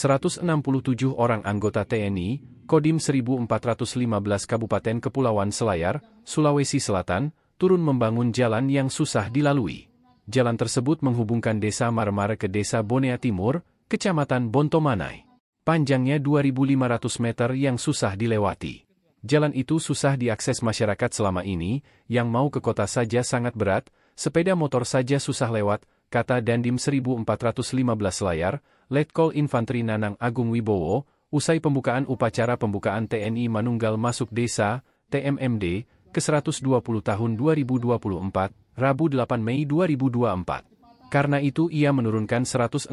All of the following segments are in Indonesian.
167 orang anggota TNI, Kodim 1415 Kabupaten Kepulauan Selayar, Sulawesi Selatan, turun membangun jalan yang susah dilalui. Jalan tersebut menghubungkan Desa Marmara ke Desa Bonea Timur, Kecamatan Bontomanai. Panjangnya 2.500 meter yang susah dilewati. Jalan itu susah diakses masyarakat selama ini, yang mau ke kota saja sangat berat, sepeda motor saja susah lewat, kata Dandim 1415 Selayar, Letkol Infanteri Nanang Agung Wibowo, usai pembukaan upacara pembukaan TNI Manunggal Masuk Desa, TMMD, ke-120 tahun 2024, Rabu 8 Mei 2024. Karena itu ia menurunkan 167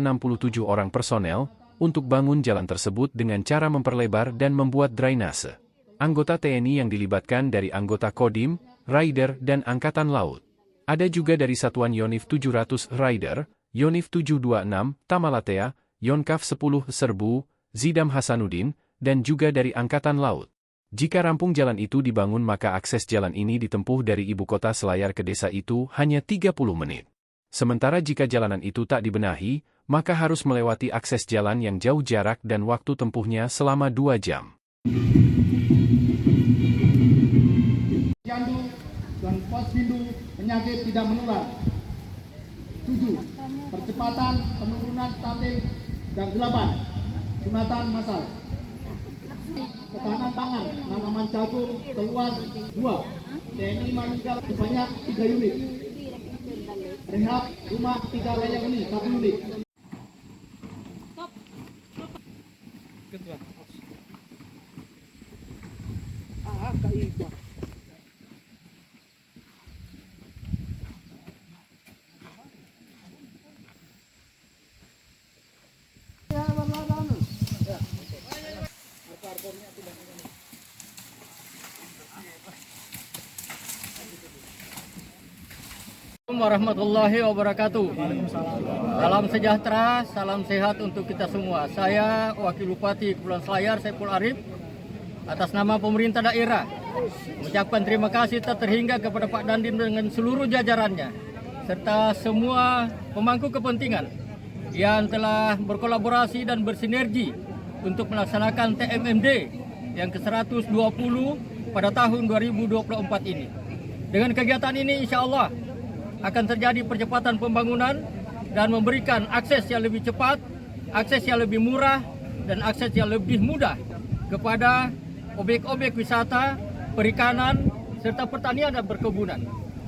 orang personel, untuk bangun jalan tersebut dengan cara memperlebar dan membuat drainase. Anggota TNI yang dilibatkan dari anggota Kodim, Rider, dan Angkatan Laut. Ada juga dari Satuan Yonif 700 Rider, Yonif 726 Tamalatea, Yonkaf 10 Serbu, Zidam Hasanuddin, dan juga dari Angkatan Laut. Jika rampung jalan itu dibangun maka akses jalan ini ditempuh dari ibu kota Selayar ke desa itu hanya 30 menit. Sementara jika jalanan itu tak dibenahi, maka harus melewati akses jalan yang jauh jarak dan waktu tempuhnya selama 2 jam. Candu dan posbindu penyakit tidak menular. 7. Percepatan penurunan stunting. Dan 8. Sunatan massal. Ketahanan pangan tanaman jagung keluar 2. TNI Manunggal sebanyak 3 unit. Rehab rumah 3 layak huni 1 unit. Warahmatullahi wabarakatuh. Salam sejahtera, salam sehat untuk kita semua. Saya Wakil Bupati Kepulauan Selayar, Saiful Arif, atas nama pemerintah daerah, mengucapkan terima kasih tak terhingga kepada Pak Dandim dengan seluruh jajarannya, serta semua pemangku kepentingan yang telah berkolaborasi dan bersinergi untuk melaksanakan TMMD yang ke-120 pada tahun 2024 ini. Dengan kegiatan ini insya Allah akan terjadi percepatan pembangunan dan memberikan akses yang lebih cepat, akses yang lebih murah, dan akses yang lebih mudah kepada objek-objek wisata, perikanan, serta pertanian dan perkebunan.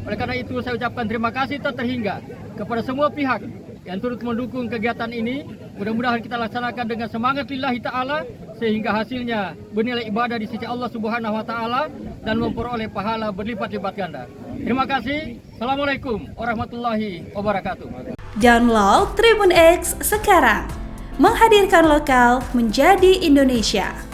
Oleh karena itu saya ucapkan terima kasih tak terhingga kepada semua pihak yang turut mendukung kegiatan ini. Mudah-mudahan kita laksanakan dengan semangat lillahi ta'ala sehingga hasilnya bernilai ibadah di sisi Allah Subhanahu wa taala dan memperoleh pahala berlipat-lipat ganda. Terima kasih. Assalamualaikum warahmatullahi wabarakatuh. Download Tribun X sekarang. Menghadirkan lokal menjadi Indonesia.